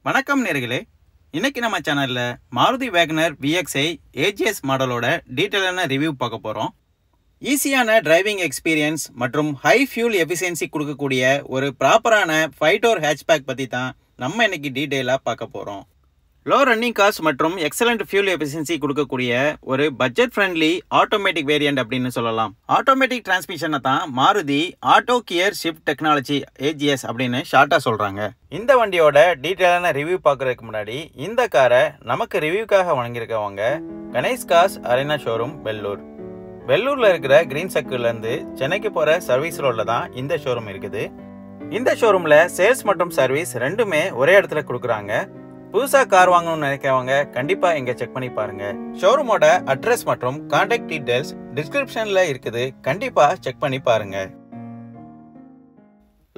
வணக்கம் நேர்களே, இன்னைக்கு நம்ம சேனல்ல மாருதி வேகனர் VXi AGS மாடலோட டீட்டெயிலான ரிவ்யூ பார்க்க போறோம். ஈஸியான டிரைவிங் எக்ஸ்பீரியன்ஸ் மற்றும் ஹை ஃபியூல் எஃபிஷியன்சி கொடுக்கக்கூடிய ஒரு ப்ராப்பரான 5 டோர் ஹேட்ச்பேக் பற்றி தான் நம்ம இன்னைக்கு டீட்டெயிலாக பார்க்க போகிறோம். லோ ரன்னிங் காஸ்ட் மற்றும் எக்ஸலண்ட் ஃபியூல் எஃபிஷியன்சி கொடுக்கக்கூடிய ஒரு பட்ஜெட் ஃப்ரெண்ட்லி ஆட்டோமேட்டிக் வேரியன்ட் அப்படின்னு சொல்லலாம். ஆட்டோமேட்டிக் டிரான்ஸ்மிஷனை தான் Maruti auto gear shift technology AGS அப்படின்னு ஷார்ட்டாக சொல்கிறாங்க. இந்த வண்டியோட டீட்டெயிலான ரிவ்யூ பார்க்குறதுக்கு முன்னாடி இந்த காரை நமக்கு ரிவ்யூக்காக வழங்கியிருக்கவங்க Ganesh Cars Arena showroom Vellur. வெள்ளூரில் இருக்கிற கிரீன் சர்க்கிள்லேருந்து சென்னைக்கு போகிற சர்வீஸ் ரோடில் தான் இந்த ஷோரூம் இருக்குது. இந்த ஷோரூமில் சேல்ஸ் மற்றும் சர்வீஸ் ரெண்டுமே ஒரே இடத்துல கொடுக்குறாங்க. புதுசாக கார் வாங்கணும்னு நினைக்கிறவங்க கண்டிப்பாக இங்கே செக் பண்ணி பாருங்க. ஷோரூமோட அட்ரஸ் மற்றும் கான்டாக்ட் டீடைல்ஸ் டிஸ்கிரிப்ஷனில் இருக்குது, கண்டிப்பாக செக் பண்ணி பாருங்க.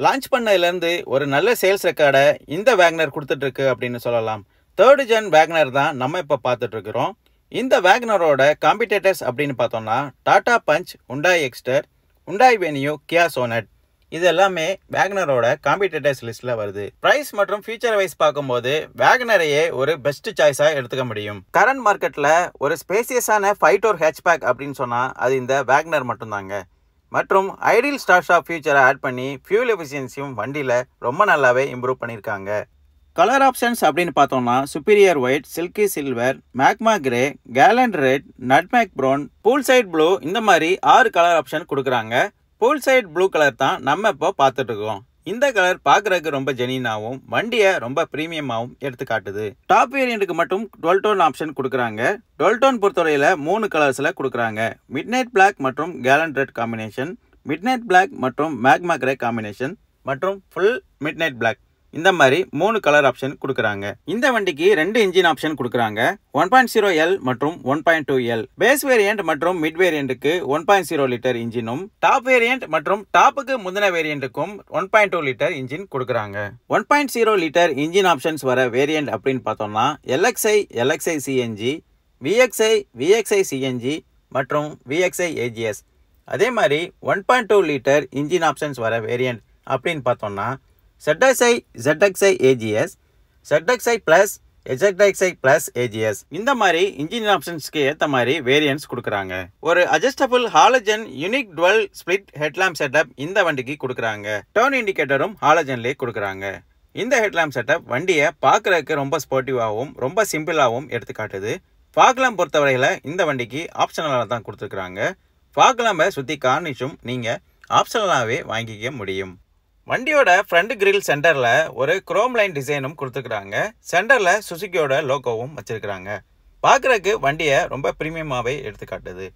லான்ச் பண்ணதுலேருந்து ஒரு நல்ல சேல்ஸ் ரெக்கார்டை இந்த வேகனர் கொடுத்துட்டு இருக்கு அப்படின்னு சொல்லலாம். 3rd ஜென் வேகனர் தான் நம்ம இப்போ பார்த்துட்டு இருக்கிறோம். இந்த வேகனரோட காம்படிட்டர்ஸ் அப்படின்னு பார்த்தோம்னா Tata Punch, Hyundai Exter, Hyundai Venue, Kia Sonet இது எல்லாமே வேகனரோட காம்படிட்டர்ஸ் லிஸ்ட்ல வருது. பிரைஸ் மற்றும் ஃபியூச்சர் வைஸ் பார்க்கும்போது வேகனரையே ஒரு பெஸ்ட் சாய்ஸா எடுத்துக்க முடியும். கரண்ட் மார்க்கெட்ல ஒரு ஸ்பேசியஸான 5 டோர் ஹேட்ச்பேக் அப்படின்னு சொன்னா அது இந்த வேகனர் மட்டும்தாங்க. மற்றும் ஐடியல் ஸ்டார்ட் ஆஃப் ஃபியூச்சரை ஆட் பண்ணி ஃபியூல் எஃபிஷியன்சியும் வண்டியில ரொம்ப நல்லாவே இம்ப்ரூவ் பண்ணியிருக்காங்க. கலர் ஆப்ஷன்ஸ் அப்படின்னு பார்த்தோம்னா superior white, silky silver, magma grey, gallant red, nutmeg brown, pool side blue இந்த மாதிரி 6 கலர் ஆப்ஷன் கொடுக்குறாங்க. பூல் சைட் ப்ளூ கலர் தான் நம்ம இப்போ பார்த்துட்டு இருக்கோம். இந்த கலர் பார்க்குறதுக்கு ரொம்ப ஜெனினாகவும் வண்டியை ரொம்ப ப்ரீமியமாகவும் எடுத்து காட்டுது. டாப் வேரியண்ட்டுக்கு மட்டும் 12 டோன் ஆப்ஷன் கொடுக்குறாங்க. 12 டோன் பொறுத்தவரையில் 3 கலர்ஸில் கொடுக்குறாங்க. மிட் நைட் பிளாக் மற்றும் gallant red combination, midnight black மற்றும் மேக்மா கிரே காம்பினேஷன் மற்றும் ஃபுல் மிட் நைட் பிளாக் இந்த மாதிரி 3 கலர் ஆப்ஷன் கொடுக்குறாங்க. இந்த வண்டிக்கு 2 இன்ஜின் ஆப்ஷன் கொடுக்குறாங்க. 1.0L மற்றும் 1.2L. பேஸ் வேரியண்ட் மற்றும் மிட் வேரியண்ட்டுக்கு 1.0 லிட்டர் இன்ஜினும், டாப் வேரியண்ட் மற்றும் டாப்புக்கு முந்தின வேரியண்ட்டுக்கும் 1.2 லிட்டர் இன்ஜின் கொடுக்குறாங்க. 1.0 லிட்டர் இன்ஜின் ஆப்ஷன்ஸ் வர வேரியண்ட் அப்படின்னு பார்த்தோம்னா LXi CNG, VXi CNG மற்றும் VXi AGS. அதே மாதிரி 1.2 லிட்டர் இன்ஜின் ஆப்ஷன்ஸ் வர வேரியண்ட் அப்படின்னு பார்த்தோம்னா ZXi AGS, ZXi Plus, ZXi Plus AGS இந்த மாதிரி இன்ஜின் ஆப்ஷன்ஸ்க்கு ஏற்ற மாதிரி வேரியன்ட்ஸ் கொடுக்குறாங்க. ஒரு adjustable halogen unique dual split headlamp setup இந்த வண்டிக்கு கொடுக்குறாங்க. டர்ன் இண்டிகேட்டரும் ஹாலஜன்லேயே கொடுக்குறாங்க. இந்த ஹெட்லாம்ப் செட்டப் வண்டியை பார்க்குறதுக்கு ரொம்ப ஸ்போர்ட்டிவாகவும் ரொம்ப சிம்பிளாகவும் எடுத்துக்காட்டுது. ஃபாக்லாம்ப் பொறுத்தவரையில் இந்த வண்டிக்கு ஆப்ஷனலாக தான் கொடுத்துருக்குறாங்க. ஃபாக்லாம்பை சுற்றி கார்னிஷும் நீங்கள் ஆப்ஷனலாகவே வாங்கிக்க முடியும். வண்டியோட ஃப்ரண்ட் கிரில் சென்டரில் ஒரு குரோம் லைன் டிசைனும் கொடுத்துருக்குறாங்க. சென்டரில் சுசுக்கியோட லோகோவும் வச்சிருக்கிறாங்க. பார்க்குறதுக்கு வண்டியை ரொம்ப ப்ரீமியமாகவே எடுத்துக்காட்டுது.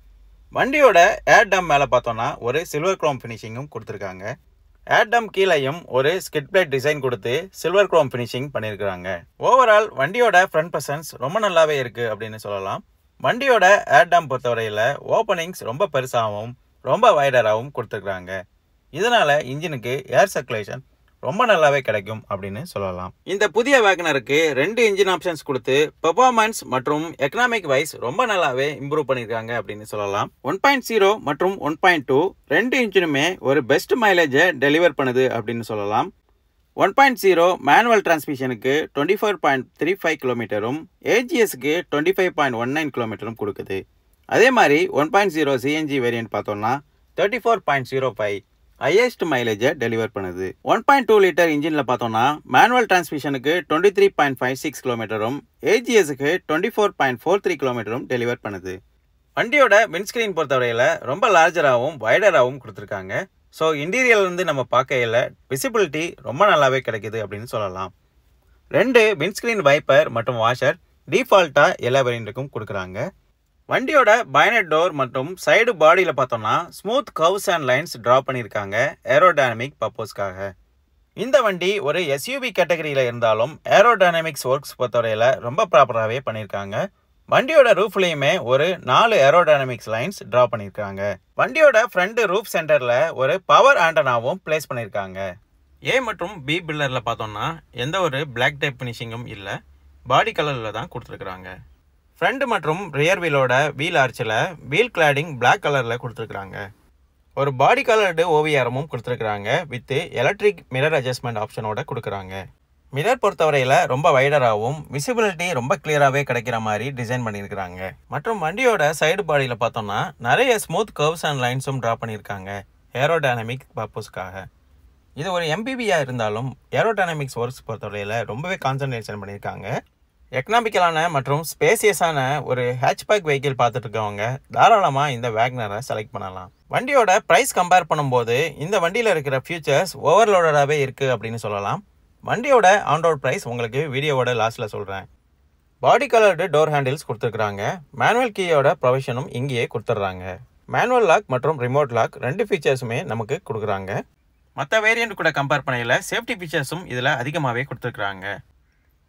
வண்டியோட ஏர் டம் மேலே பார்த்தோன்னா ஒரு சில்வர் குரோம் ஃபினிஷிங்கும் கொடுத்துருக்காங்க. ஏர் டம் கீழையும் ஒரு ஸ்கிட் பிளேட் டிசைன் கொடுத்து சில்வர் குரோம் ஃபினிஷிங் பண்ணியிருக்கிறாங்க. ஓவரால் வண்டியோட ஃப்ரண்ட் பர்சன்ஸ் ரொம்ப நல்லாவே இருக்குது அப்படின்னு சொல்லலாம். வண்டியோட ஏர் டம் பொறுத்தவரையில் ஓப்பனிங்ஸ் ரொம்ப பெருசாகவும் ரொம்ப வைடராகவும் கொடுத்துருக்குறாங்க. இதனால இன்ஜினுக்கு ஏர் சர்க்குலேஷன் ரொம்ப நல்லாவே கிடைக்கும் அப்படின்னு சொல்லலாம். இந்த புதிய வேகனருக்கு 2 இன்ஜின் ஆப்ஷன்ஸ் கொடுத்து பெர்ஃபார்மன்ஸ் மற்றும் எக்கனாமிக் வைஸ் ரொம்ப நல்லாவே இம்ப்ரூவ் பண்ணியிருக்காங்க அப்படின்னு சொல்லலாம். 1.0 மற்றும் 1.2 2 இன்ஜினுமே ஒரு பெஸ்ட் மைலேஜை டெலிவர் பண்ணுது அப்படின்னு சொல்லலாம். 1.0 மேனுவல் டிரான்ஸ்மிஷனுக்கு 24.35 கிலோமீட்டரும் AGSக்கு 25.19 கிலோமீட்டரும் கொடுக்குது. அதே மாதிரி 1.0 CNG வேரியன்ட் பார்த்தோம்னா 34.05 ஹையஸ்ட் மைலேஜை டெலிவர் பண்ணுது. 1.2 லிட்டர் இன்ஜினில் பார்த்தோம்னா மேனுவல் டிரான்ஸ்மிஷனுக்கு 23.56 கிலோமீட்டரும் AGSக்கு 24.43 கிலோமீட்டரும் டெலிவர் பண்ணுது. வண்டியோட விண்ட்ஸ்கிரீன் பொறுத்தவரையில் ரொம்ப லார்ஜராகவும் வைடராகவும் கொடுத்துருக்காங்க. ஸோ இன்டீரியர்லேருந்து நம்ம பார்க்கையில் விசிபிலிட்டி ரொம்ப நல்லாவே கிடைக்குது அப்படின்னு சொல்லலாம். 2 விண்ட்ஸ்கிரீன் வைப்பர் மற்றும் வாஷர் டிஃபால்ட்டாக எல்லா வேரியண்ட்டுக்கும் கொடுக்குறாங்க. வண்டியோட பைனட் டோர் மற்றும் சைடு பாடியில் பார்த்தோம்னா smooth curves and lines draw பண்ணியிருக்காங்க ஏரோடைனமிக் பர்பஸ்க்காக. இந்த வண்டி ஒரு SUV கேட்டகரியில் இருந்தாலும் ஏரோடைனமிக்ஸ் ஒர்க்ஸ் பொறுத்தவரையில் ரொம்ப ப்ராப்பராகவே பண்ணியிருக்காங்க. வண்டியோட ரூஃப்லேயுமே ஒரு 4 ஏரோடைனமிக்ஸ் லைன்ஸ் ட்ரா பண்ணியிருக்காங்க. வண்டியோட ஃப்ரண்ட் ரூஃப் சென்டரில் ஒரு பவர் ஆண்டனாவும் பிளேஸ் பண்ணியிருக்காங்க. A மற்றும் B பில்லரில் பார்த்தோம்னா எந்த ஒரு பிளாக் டைப் ஃபினிஷிங்கும் இல்லை, பாடி கலரில் தான் கொடுத்துருக்குறாங்க. ஃப்ரண்ட் மற்றும் ரியர் வீலோட வீல் ஆர்ச்சில் வீல் கிளாடிங் பிளாக் கலரில் கொடுத்துருக்குறாங்க. ஒரு பாடி கலர்டு ஓவியாரமும் கொடுத்துருக்குறாங்க வித் எலக்ட்ரிக் மிரர் அட்ஜஸ்ட்மெண்ட் ஆப்ஷனோட கொடுக்குறாங்க. மிரர் பொறுத்தவரையில் ரொம்ப வைடராகவும் விசிபிலிட்டி ரொம்ப கிளியராகவே கிடைக்கிற மாதிரி டிசைன் பண்ணியிருக்கிறாங்க. மற்றும் வண்டியோட சைடு பாடியில் பார்த்தோம்னா நிறைய ஸ்மூத் கர்வ்ஸ் அண்ட் லைன்ஸும் ட்ரா பண்ணியிருக்காங்க ஏரோடைனமிக் பர்பஸ்க்காக. இது ஒரு எம்பிபியாக இருந்தாலும் ஏரோடைனமிக்ஸ் ஒர்க்ஸ் பொறுத்தவரையில் ரொம்பவே கான்சன்ட்ரேஷன் பண்ணியிருக்காங்க. எக்கனாமிக்கலான மற்றும் ஸ்பேசியஸான ஒரு ஹேட்ச்பேக் வெஹிக்கிள் பார்த்துட்டு இருக்கவங்க தாராளமாக இந்த வேக்னரை செலக்ட் பண்ணலாம். வண்டியோட ப்ரைஸ் கம்பேர் பண்ணும்போது இந்த வண்டியில் இருக்கிற ஃபியூச்சர்ஸ் ஓவர்லோடடாகவே இருக்குது அப்படின்னு சொல்லலாம். வண்டியோட ஆன் ரோட் ப்ரைஸ் உங்களுக்கு வீடியோவோட லாஸ்ட்டில் சொல்கிறேன். பாடி கலர்டு டோர் ஹேண்டில்ஸ் கொடுத்துருக்குறாங்க. மேனுவல் கீயோட ப்ரொவிஷனும் இங்கேயே கொடுத்துட்றாங்க. மேனுவல் லாக் மற்றும் ரிமோட் லாக் 2 ஃபீச்சர்ஸுமே நமக்கு கொடுக்குறாங்க. மற்ற வேரியண்ட் கூட கம்பேர் பண்ணையில் சேஃப்டி ஃபீச்சர்ஸும் இதில் அதிகமாகவே கொடுத்துருக்குறாங்க.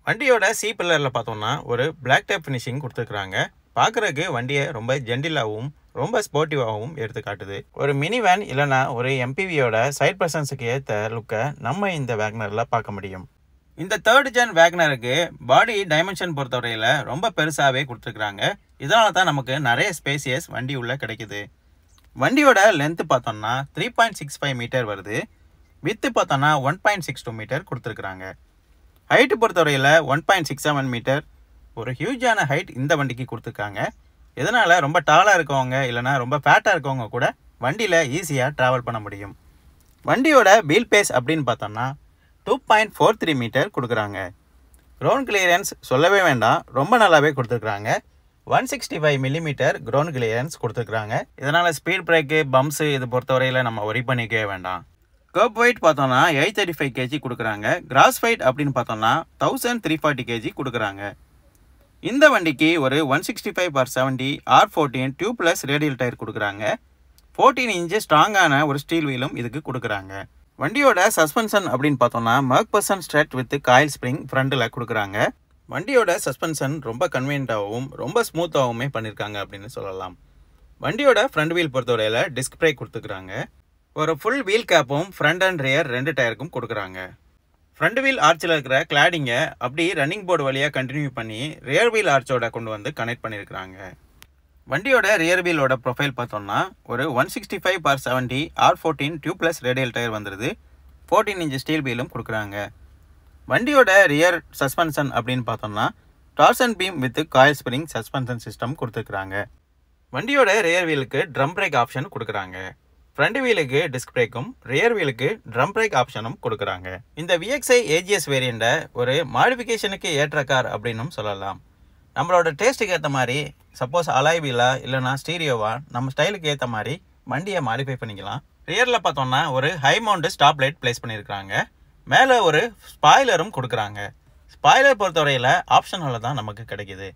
வண்டியோட சி பில்லரில் பார்த்தோம்னா ஒரு பிளாக் டைப் ஃபினிஷிங் கொடுத்துருக்குறாங்க. பார்க்குறதுக்கு வண்டியை ரொம்ப ஜென்டிலாகவும் ரொம்ப ஸ்போர்ட்டிவாகவும் எடுத்து காட்டுது. ஒரு மினி வேன் இல்லைனா ஒரு எம்பிவியோட சைட் ப்ரெசன்ஸுக்கு ஏற்ற லுக்கை நம்ம இந்த வேக்னரில் பார்க்க முடியும். இந்த 3rd ஜென் வேக்னருக்கு பாடி டைமென்ஷன் பொறுத்தவரையில் ரொம்ப பெருசாகவே கொடுத்துருக்குறாங்க. இதனால தான் நமக்கு நிறைய ஸ்பேசியஸ் வண்டி உள்ள கிடைக்குது. வண்டியோட லென்த்து பார்த்தோம்னா 3.65 மீட்டர் வருது. வித்து பார்த்தோம்னா 1.62 மீட்டர் கொடுத்துருக்குறாங்க. ஹைட்டு பொறுத்தவரையில் 1.67 மீட்டர் ஒரு ஹியூஜான ஹைட் இந்த வண்டிக்கு கொடுத்துருக்காங்க. இதனால் ரொம்ப டாலாக இருக்கவங்க இல்லைனா ரொம்ப ஃபேட்டாக இருக்கவங்க கூட வண்டியில் ஈஸியாக ட்ராவல் பண்ண முடியும். வண்டியோட வீல் பேஸ் அப்படின்னு பார்த்தோம்னா 2.43 மீட்டர் கொடுக்குறாங்க. கிரவுண்ட் கிளியரன்ஸ் சொல்லவே வேண்டாம், ரொம்ப நல்லாவே கொடுத்துருக்குறாங்க. 165 மில்லிமீட்டர் கிரவுண்ட் கிளியரன்ஸ் கொடுத்துருக்குறாங்க. இதனால் ஸ்பீட் பிரேக்கு பம்ப்ஸு இது பொறுத்தவரையில் நம்ம ஒரி பண்ணிக்கவே வேண்டாம். கர்ப் வெயிட் பார்த்தோம்னா 835 kg கொடுக்குறாங்க. கிராஸ் வெயிட் அப்படின்னு பார்த்தோம்னா 1340 kg கொடுக்குறாங்க. இந்த வண்டிக்கு ஒரு 165/70 R14 டியூப்லெஸ் ரேடியல் டயர் கொடுக்குறாங்க. 14 இன்ச்சு ஸ்ட்ராங்கான ஒரு ஸ்டீல் வீலும் இதுக்கு கொடுக்குறாங்க. வண்டியோட சஸ்பென்ஷன் அப்படின்னு பார்த்தோம்னா மர்க்பர்சன் ஸ்ட்ரெட் வித் காயில் ஸ்ப்ரிங் ஃப்ரண்டில் கொடுக்குறாங்க. வண்டியோட சஸ்பென்ஷன் ரொம்ப கன்வீனியன்ட்டாகவும் ரொம்ப ஸ்மூத்தாகவுமே பண்ணியிருக்காங்க அப்படின்னு சொல்லலாம். வண்டியோட ஃப்ரண்ட் வீல் பொறுத்தவரையில் டிஸ்க் பிரேக் கொடுத்துக்கிறாங்க. ஒரு ஃபுல் வீல் கேப்பும் ஃப்ரண்ட் அண்ட் ரியர் 2 டயருக்கும் கொடுக்குறாங்க. ஃப்ரண்ட் வீல் ஆர்ச்சில் இருக்கிற கிளாடிங்கை அப்படி ரன்னிங் போர்டு வழியாக கண்டினியூ பண்ணி ரியர் வீல் ஆர்ச்சோட கொண்டு வந்து கனெக்ட் பண்ணியிருக்கிறாங்க. வண்டியோட ரியர் வீலோட ப்ரொஃபைல் பார்த்தோம்னா ஒரு 165/70 R14 டியூப்லெஸ் ரேடியல் டயர் வந்துடுது. 14 இன்ச்சு ஸ்டீல் வீலும் கொடுக்குறாங்க. வண்டியோட ரியர் சஸ்பென்ஷன் அப்படின்னு பார்த்தோம்னா torsion beam with coil spring suspension system கொடுத்துருக்குறாங்க. வண்டியோட ரியர் வீலுக்கு ட்ரம் பிரேக் ஆப்ஷன் கொடுக்குறாங்க. ஃப்ரண்ட் வீலுக்கு டிஸ்க் பிரேக்கும் ரியர் வீலுக்கு ட்ரம் பிரேக் ஆப்ஷனும் கொடுக்குறாங்க. இந்த VXi AGS வேரியண்ட்டை ஒரு மாடிஃபிகேஷனுக்கு ஏற்ற கார் அப்படின்னும் சொல்லலாம். நம்மளோட டேஸ்ட்டுக்கு ஏற்ற மாதிரி சப்போஸ் அலாய் வீலா இல்லைனா ஸ்டீரியோவா நம்ம ஸ்டைலுக்கு ஏற்ற மாதிரி வண்டியை மாடிஃபை பண்ணிக்கலாம். ரியரில் பார்த்தோம்னா ஒரு high mount stop light place பண்ணியிருக்காங்க. மேலே ஒரு ஸ்பாய்லரும் கொடுக்குறாங்க. ஸ்பாய்லர் பொறுத்தவரையில் ஆப்ஷனில் தான் நமக்கு கிடைக்கிது.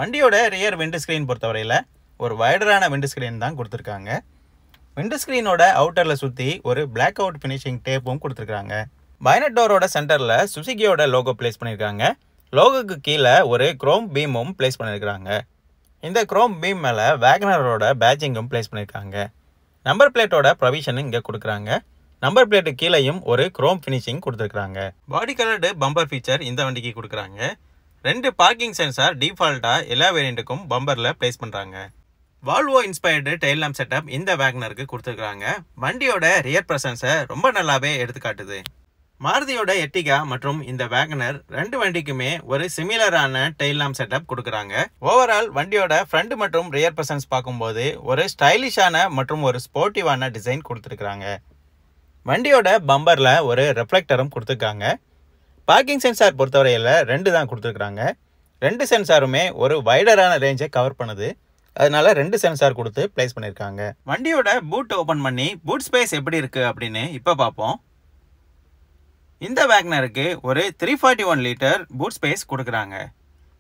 வண்டியோட ரியர் விண்டு ஸ்க்ரீன் பொறுத்தவரையில் ஒரு வைடரான விண்டு ஸ்க்ரீன் தான் கொடுத்துருக்காங்க. விண்டு ஸ்க்ரீனோட அவுட்டரில் சுற்றி ஒரு பிளாக் அவுட் ஃபினிஷிங் டேப்பும் கொடுத்துருக்காங்க. பைனட் டோரோட சென்டரில் சுசுகியோட லோகோ பிளேஸ் பண்ணியிருக்காங்க. லோகோக்கு கீழே ஒரு குரோம் பீமும் பிளேஸ் பண்ணியிருக்காங்க. இந்த குரோம் பீம் மேலே வேகனரோட பேட்சிங்கும் பிளேஸ் பண்ணியிருக்காங்க. நம்பர் பிளேட்டோட ப்ரொவிஷன் இங்கே கொடுக்குறாங்க. நம்பர் பிளேட்டு கீழேயும் ஒரு குரோம் ஃபினிஷிங் கொடுத்துருக்காங்க. பாடி கலர்டு பம்பர் ஃபீச்சர் இந்த வண்டிக்கு கொடுக்குறாங்க. 2 பார்க்கிங் சென்சார் டிஃபால்ட்டாக எல்லா வேரியண்ட்டுக்கும் பம்பரில் பிளேஸ் பண்ணுறாங்க. Volvo inspired tail lamp setup இந்த வேக்னருக்கு கொடுத்துருக்காங்க. வண்டியோட ரியர் ப்ரெசன்ஸை ரொம்ப நல்லாவே எடுத்துக்காட்டுது. மாருதியோட எர்டிகா மற்றும் இந்த வேகனர் 2 வண்டிக்குமே ஒரு சிமிலரான டெயில் லேம்ப் செட்டப் கொடுக்குறாங்க. ஓவரால் வண்டியோட ஃப்ரண்ட் மற்றும் ரியர் ப்ரெசன்ஸ் பார்க்கும்போது ஒரு ஸ்டைலிஷான மற்றும் ஒரு ஸ்போர்ட்டிவான டிசைன் கொடுத்துருக்காங்க. வண்டியோட பம்பரில் ஒரு ரெஃப்ளெக்டரும் கொடுத்துருக்காங்க. பார்க்கிங் சென்சார் பொறுத்தவரையில் 2 தான் கொடுத்துருக்குறாங்க. 2 சென்சாருமே ஒரு வைடரான ரேஞ்சை கவர் பண்ணுது. அதனால 2 சென்சார் கொடுத்து பிளேஸ் பண்ணியிருக்காங்க. வண்டியோட பூட் ஓப்பன் பண்ணி பூட் ஸ்பேஸ் எப்படி இருக்குது அப்படின்னு இப்போ பார்ப்போம். இந்த வேக்னருக்கு ஒரு 341 லிட்டர் பூட் ஸ்பேஸ் கொடுக்குறாங்க.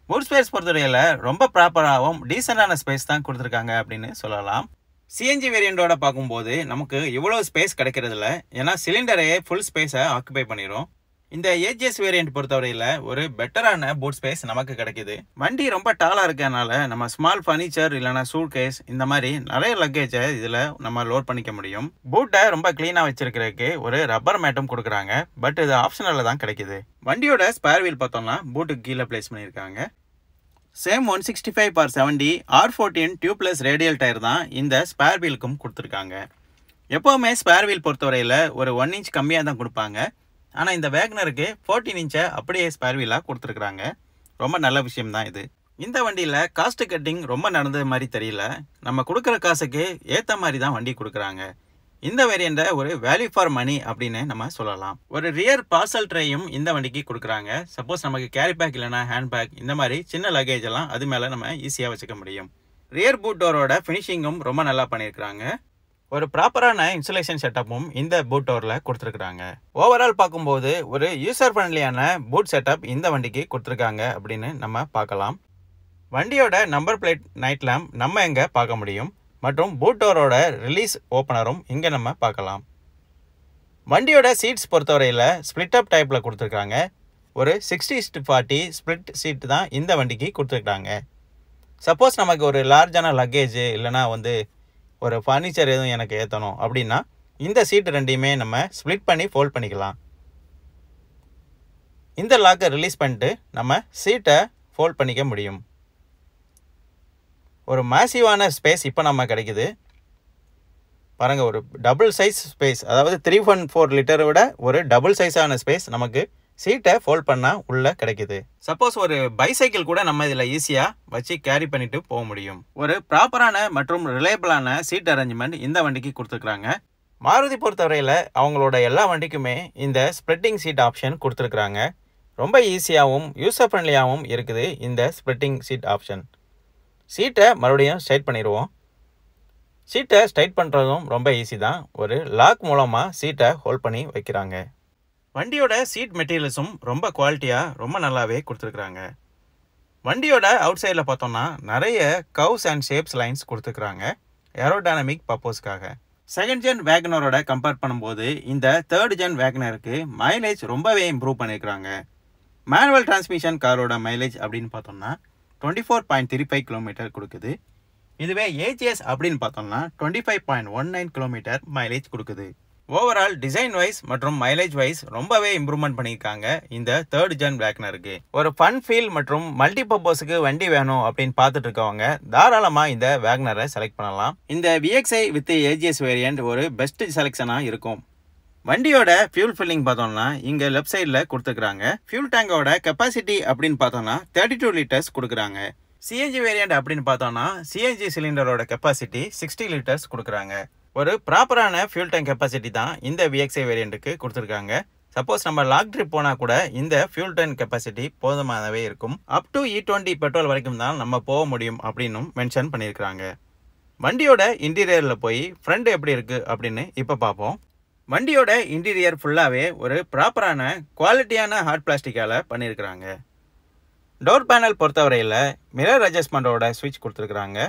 பூட் ஸ்பேஸ் பொறுத்தவரையில் ரொம்ப ப்ராப்பராகவும் டீசெண்டான ஸ்பேஸ் தான் கொடுத்துருக்காங்க அப்படின்னு சொல்லலாம். சிஎன்ஜி வேரியண்டோட பார்க்கும்போது நமக்கு இவ்வளோ ஸ்பேஸ் கிடைக்கிறதில்ல. ஏன்னா சிலிண்டரையே ஃபுல் ஸ்பேஸை ஆக்குபை பண்ணிடும். இந்த AGS வேரியண்ட் பொறுத்தவரையில் ஒரு பெட்டரான பூட் ஸ்பேஸ் நமக்கு கிடைக்குது. வண்டி ரொம்ப டாலாக இருக்கிறதுனால நம்ம ஸ்மால் ஃபர்னிச்சர் இல்லைனா சூட் கேஸ் இந்த மாதிரி நிறைய லக்கேஜை இதில் நம்ம லோட் பண்ணிக்க முடியும். பூட்டை ரொம்ப க்ளீனாக வச்சிருக்கிறதுக்கு ஒரு ரப்பர் மேட்டும் கொடுக்குறாங்க. பட் இது ஆப்ஷனலில் தான் கிடைக்குது. வண்டியோட ஸ்பேர் வீல் பார்த்தோம்னா பூட்டுக்கு கீழே பிளேஸ் பண்ணியிருக்காங்க. Same 165/70 R14 tubeless radial tyre தான் இந்த ஸ்பேர் வீலுக்கும் கொடுத்துருக்காங்க. எப்போவுமே ஸ்பேர் வீல் பொறுத்தவரையில் ஒரு 1 இன்ச் கம்மியாக தான் கொடுப்பாங்க. ஆனால் இந்த வேகனருக்கு 14 இன்ச்சை அப்படியே ஸ்பேர் வீலாக கொடுத்துருக்குறாங்க. ரொம்ப நல்ல விஷயம்தான் இது. இந்த வண்டியில் காஸ்ட் கட்டிங் ரொம்ப நடந்தது மாதிரி தெரியல. நம்ம கொடுக்குற காசுக்கு ஏற்ற மாதிரி தான் வண்டி கொடுக்குறாங்க. இந்த வேரியண்ட்டை ஒரு வேல்யூ ஃபார் மணி அப்படின்னு நம்ம சொல்லலாம். ஒரு ரியர் பார்சல் ட்ரேயும் இந்த வண்டிக்கு கொடுக்குறாங்க. சப்போஸ் நமக்கு கேரி பேக் இல்லைனா ஹேண்ட் பேக் இந்த மாதிரி சின்ன லக்கேஜ் எல்லாம் அது மேலே நம்ம ஈஸியாக வச்சுக்க முடியும். ரியர் பூட் டோரோட ஃபினிஷிங்கும் ரொம்ப நல்லா பண்ணியிருக்கிறாங்க. ஒரு ப்ராப்பரான இன்சுலேஷன் செட்டப்பும் இந்த பூட் டோரில் கொடுத்துருக்குறாங்க. ஓவரால் பார்க்கும்போது ஒரு யூசர் ஃப்ரெண்ட்லியான பூட் செட்டப் இந்த வண்டிக்கு கொடுத்துருக்காங்க அப்படின்னு நம்ம பார்க்கலாம். வண்டியோட நம்பர் பிளேட் நைட் லேம்ப் நம்ம எங்கே பார்க்க முடியும் மற்றும் பூட் டோரோட ரிலீஸ் ஓப்பனரும் இங்கே நம்ம பார்க்கலாம். வண்டியோட சீட்ஸ் பொறுத்தவரையில் ஸ்ப்ளிட் அப் டைப்பில் கொடுத்துருக்காங்க. ஒரு 60:40 ஸ்ப்ளிட் சீட் தான் இந்த வண்டிக்கு கொடுத்துருக்காங்க. சப்போஸ் நமக்கு ஒரு லார்ஜான லக்கேஜ் இல்லைனா ஒரு ஃபர்னிச்சர் எதுவும் எனக்கு ஏற்றணும் அப்படின்னா இந்த சீட்டு ரெண்டையுமே நம்ம ஸ்ப்ளிட் பண்ணி ஃபோல்ட் பண்ணிக்கலாம். இந்த லாக்கை ரிலீஸ் பண்ணிட்டு நம்ம சீட்டை ஃபோல்ட் பண்ணிக்க முடியும். ஒரு மேசிவான ஸ்பேஸ் இப்போ நம்ம கிடைக்குது பாருங்கள். ஒரு டபுள் சைஸ் ஸ்பேஸ், அதாவது 3.4 லிட்டரை விட ஒரு டபுள் சைஸான ஸ்பேஸ் நமக்கு சீட்டை ஃபோல்ட் பண்ணால் உள்ளே கிடைக்குது. சப்போஸ் ஒரு பைசைக்கிள் கூட நம்ம இதில் ஈஸியாக வச்சு கேரி பண்ணிட்டு போக முடியும். ஒரு ப்ராப்பரான மற்றும் ரிலையபிளான சீட் அரேஞ்ச்மெண்ட் இந்த வண்டிக்கு கொடுத்துருக்குறாங்க. மாருதி பொறுத்தவரையில் அவங்களோட எல்லா வண்டிக்குமே இந்த ஸ்ப்ளிட்டிங் சீட் ஆப்ஷன் கொடுத்துருக்குறாங்க. ரொம்ப ஈஸியாகவும் யூசர் ஃப்ரெண்ட்லியாகவும் இருக்குது இந்த ஸ்ப்ளிட்டிங் சீட் ஆப்ஷன். சீட்டை மறுபடியும் ஸ்ட்ரைட் பண்ணிடுவோம். சீட்டை ஸ்ட்ரைட் பண்ணுறதும் ரொம்ப ஈஸி தான். ஒரு லாக் மூலமாக சீட்டை ஹோல்ட் பண்ணி வைக்கிறாங்க. வண்டியோட சீட் மெட்டீரியல்ஸும் ரொம்ப குவாலிட்டியாக ரொம்ப நல்லாவே கொடுத்துருக்குறாங்க. வண்டியோட அவுட் சைடில் பார்த்தோம்னா நிறைய கவ்ஸ் அண்ட் ஷேப்ஸ் லைன்ஸ் கொடுத்துருக்குறாங்க ஏரோடைனமிக் பர்பஸ்க்காக. செகண்ட் ஜென் வேகனரோட கம்பேர் பண்ணும்போது இந்த தேர்ட் ஜென் வேகனருக்கு மைலேஜ் ரொம்பவே இம்ப்ரூவ் பண்ணியிருக்கிறாங்க. மேனுவல் டிரான்ஸ்மிஷன் காரோட மைலேஜ் அப்படின்னு பார்த்தோம்னா 24.35 கிலோமீட்டர் கொடுக்குது. இதுவே ஏஜிஎஸ் அப்படின்னு பார்த்தோம்னா 25.19 கிலோமீட்டர் மைலேஜ் கொடுக்குது. ஓவரால் டிசைன் வைஸ் மற்றும் மைலேஜ் வைஸ் ரொம்பவே இம்ப்ரூவ்மெண்ட் பண்ணியிருக்காங்க இந்த தேர்ட் ஜென் வேகனருக்கு. ஒரு ஃபன் ஃபீல் மற்றும் மல்டி பர்பஸுக்கு வண்டி வேணும் அப்படின்னு பார்த்துட்டு இருக்கவங்க தாராளமாக இந்த வேகனரை செலக்ட் பண்ணலாம். இந்த விஎக்ஸ்ஐ வித் ஏஜிஎஸ் வேரியண்ட் ஒரு பெஸ்ட் செலெக்ஷனாக இருக்கும். வண்டியோட ஃபியூல் ஃபில்லிங் பார்த்தோம்னா இங்கே லெஃப்ட் சைடில் கொடுத்துருக்குறாங்க. ஃபியூல் டேங்கோட கெப்பாசிட்டி அப்படின்னு பார்த்தோம்னா 32 லிட்டர்ஸ் கொடுக்குறாங்க. சிஎன்ஜி வேரியண்ட் அப்படின்னு பார்த்தோம்னா சிஎன்ஜி சிலிண்டரோட கெப்பாசிட்டி 60 லிட்டர்ஸ் கொடுக்குறாங்க. ஒரு ப்ராப்பரான ஃபியூல் டேங்க் கெப்பாசிட்டி தான் இந்த விஎக்ஸ்ஐ வேரியண்ட்டுக்கு கொடுத்துருக்காங்க. சப்போஸ் நம்ம லாங் ட்ரிப் போனால் கூட இந்த ஃபியூல் டேங்க் கெப்பாசிட்டி போதுமானவே இருக்கும். அப் டு E20 பெட்ரோல் வரைக்கும் தான் நம்ம போக முடியும் அப்படின்னும் மென்ஷன் பண்ணியிருக்கிறாங்க. வண்டியோட இன்டீரியரில் போய் ஃப்ரண்ட் எப்படி இருக்குது அப்படின்னு இப்போ பார்ப்போம். வண்டியோட இன்டீரியர் ஃபுல்லாகவே ஒரு ப்ராப்பரான குவாலிட்டியான ஹார்ட் பிளாஸ்டிக்கால் பண்ணியிருக்கிறாங்க. டோர் பேனல் பொறுத்தவரையில் மிரர் அட்ஜஸ்ட்மெண்ட்டோட ஸ்விட்ச் கொடுத்துருக்குறாங்க.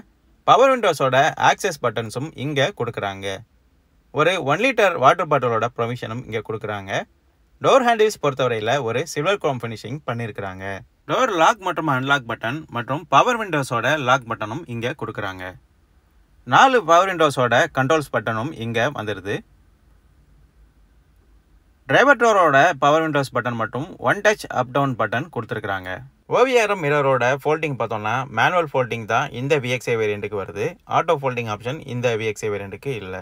பவர் விண்டோஸோட ஆக்சஸ் பட்டன்ஸும் இங்கே கொடுக்குறாங்க. ஒரு 1 லிட்டர் வாட்டர் பாட்டிலோட ப்ரொவிஷனும் இங்கே கொடுக்குறாங்க. டோர் ஹேண்டில்ஸ் பொறுத்தவரையில் ஒரு சில்வர் குரோம் ஃபினிஷிங் பண்ணியிருக்கிறாங்க. டோர் லாக் மற்றும் அன்லாக் பட்டன் மற்றும் பவர் விண்டோஸோட லாக் பட்டனும் இங்கே கொடுக்குறாங்க. 4 பவர் விண்டோஸோட கண்ட்ரோல்ஸ் பட்டனும் இங்கே வந்துடுது. டிரைவர் டோரோட பவர் விண்டோஸ் பட்டன் மட்டும் 1 டச் அப் டவுன் பட்டன் கொடுத்துருக்குறாங்க. ஓவிஆர் மிரரோட ஃபோல்டிங் பார்த்தோம்னா மேனுவல் ஃபோல்டிங் தான் இந்த விஎக்ஸ்ஐ வேரியண்ட்டுக்கு வருது. ஆட்டோ ஃபோல்டிங் ஆப்ஷன் இந்த விஎக்ஸ்ஐ வேரியண்ட்டுக்கு இல்லை.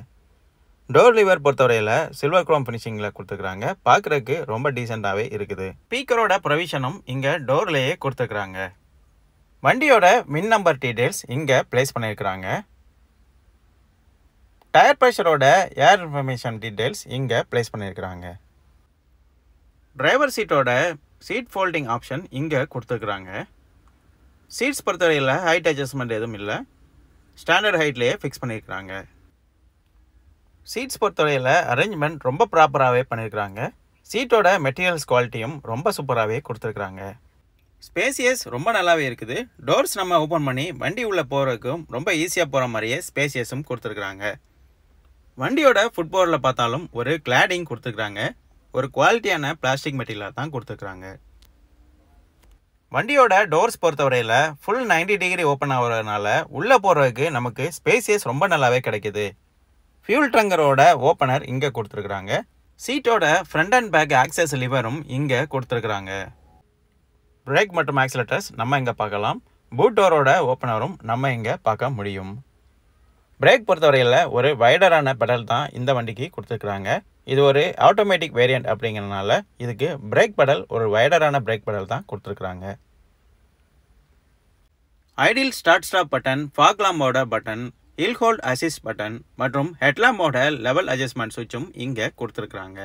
டோர் லிவர் பொறுத்தவரையில் சில்வர் குரோம் ஃபினிஷிங்கில் கொடுத்துருக்குறாங்க. பார்க்குறதுக்கு ரொம்ப டீசெண்டாகவே இருக்குது. ஸ்பீக்கரோட ப்ரொவிஷனும் இங்கே டோர்லேயே கொடுத்துருக்குறாங்க. வண்டியோட மின் நம்பர் டீட்டெயில்ஸ் இங்கே பிளேஸ் பண்ணியிருக்கிறாங்க. டயர் ப்ரெஷரோட ஏர் இன்ஃபர்மேஷன் டீட்டெயில்ஸ் இங்கே பிளேஸ் பண்ணியிருக்கிறாங்க. டிரைவர் சீட்டோட சீட் ஃபோல்டிங் ஆப்ஷன் இங்கே கொடுத்துருக்குறாங்க. சீட்ஸ் பொறுத்தவரையில் ஹைட் அட்ஜஸ்ட்மெண்ட் எதுவும் இல்லை. ஸ்டாண்டர்ட் ஹைட்லேயே ஃபிக்ஸ் பண்ணியிருக்கிறாங்க. சீட்ஸ் பொறுத்தவரையில் அரேஞ்ச்மெண்ட் ரொம்ப ப்ராப்பராகவே பண்ணியிருக்கிறாங்க. சீட்டோட மெட்டீரியல்ஸ் குவாலிட்டியும் ரொம்ப சூப்பராகவே கொடுத்துருக்குறாங்க. ஸ்பேசியஸ் ரொம்ப நல்லாவே இருக்குது. டோர்ஸ் நம்ம ஓப்பன் பண்ணி வண்டி உள்ளே போகிறதுக்கும் ரொம்ப ஈஸியாக போகிற மாதிரியே ஸ்பேசியஸும் கொடுத்துருக்குறாங்க. வண்டியோட ஃபுட்போர்டில் பார்த்தாலும் ஒரு கிளாடிங் கொடுத்துருக்குறாங்க. ஒரு குவாலிட்டியான பிளாஸ்டிக் மெட்டீரியலாக தான் கொடுத்துருக்குறாங்க. வண்டியோட டோர்ஸ் பொறுத்தவரையில் ஃபுல் 90 டிகிரி ஓப்பன் ஆகிறதுனால உள்ளே போகிறதுக்கு நமக்கு ஸ்பேசியஸ் ரொம்ப நல்லாவே கிடைக்குது. ஃபியூல் டங்கரோட ஓப்பனர் இங்கே கொடுத்துருக்குறாங்க. சீட்டோட ஃப்ரண்ட் அண்ட் பேக் ஆக்சஸ் லிவரும் இங்கே கொடுத்துருக்குறாங்க. பிரேக் மற்றும் ஆக்சிலேட்டர்ஸ் நம்ம இங்கே பார்க்கலாம். பூட் டோரோட ஓப்பனரும் நம்ம இங்கே பார்க்க முடியும். பிரேக் பொறுத்தவரையில் ஒரு வைடரான பெடல் தான் இந்த வண்டிக்கு கொடுத்துருக்குறாங்க. இது ஒரு ஆட்டோமேட்டிக் வேரியண்ட் அப்படிங்கிறதுனால இதுக்கு பிரேக் பெடல் ஒரு வைடரான பிரேக் பெடல் தான் கொடுத்துருக்குறாங்க. Idle start stop button, fog லாம்போட button, hill hold assist button மற்றும் ஹெட்லாம்போட லெவல் அட்ஜஸ்ட்மெண்ட் சுவிட்சும் இங்கே கொடுத்துருக்குறாங்க.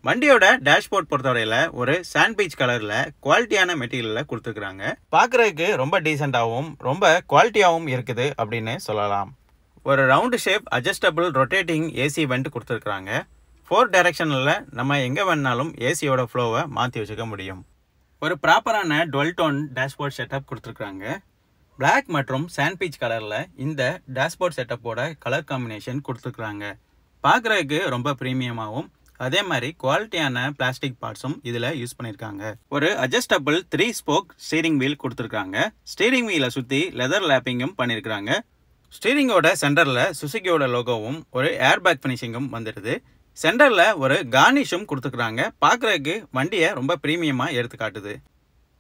வண்டியோட டேஷ்போர்ட் பொறுத்தவரையில் ஒரு சாண்ட் பீச் கலரில் குவாலிட்டியான மெட்டீரியலில் கொடுத்துருக்குறாங்க. பார்க்குறதுக்கு ரொம்ப டீசெண்டாகவும் ரொம்ப குவாலிட்டியாகவும் இருக்குது அப்படின்னு சொல்லலாம். ஒரு round shape adjustable rotating AC went கொடுத்துருக்குறாங்க. 4 டைரக்ஷனில் நம்ம எங்கே வேணாலும் ஏசியோட ஃப்ளோவை மாற்றி வச்சுக்க முடியும். ஒரு ப்ராப்பரான டுவெல் டோன் டேஷ்போர்ட் செட்டப் கொடுத்துருக்குறாங்க. பிளாக் மற்றும் சாண்ட் பீச் கலரில் இந்த டேஷ்போர்ட் செட்டப்போட கலர் காம்பினேஷன் கொடுத்துருக்குறாங்க. பார்க்குறதுக்கு ரொம்ப ப்ரீமியமாகவும் அதே மாதிரி குவாலிட்டியான பிளாஸ்டிக் பார்ட்ஸும் இதில் யூஸ் பண்ணியிருக்காங்க. ஒரு அட்ஜஸ்டபிள் 3 ஸ்போக் ஸ்டீரிங் வீல் கொடுத்துருக்காங்க. ஸ்டீரிங் வீலை சுற்றி லெதர் லேப்பிங்கும் பண்ணியிருக்கிறாங்க. ஸ்டீரிங்கோட சென்டரில் சுசுகியோட லோகோவும் ஒரு ஏர்பேக் ஃபினிஷிங்கும் வந்துடுது. சென்டரில் ஒரு கார்னிஷும் கொடுத்துருக்குறாங்க. பார்க்குறதுக்கு வண்டியை ரொம்ப ப்ரீமியமாக எடுத்து காட்டுது.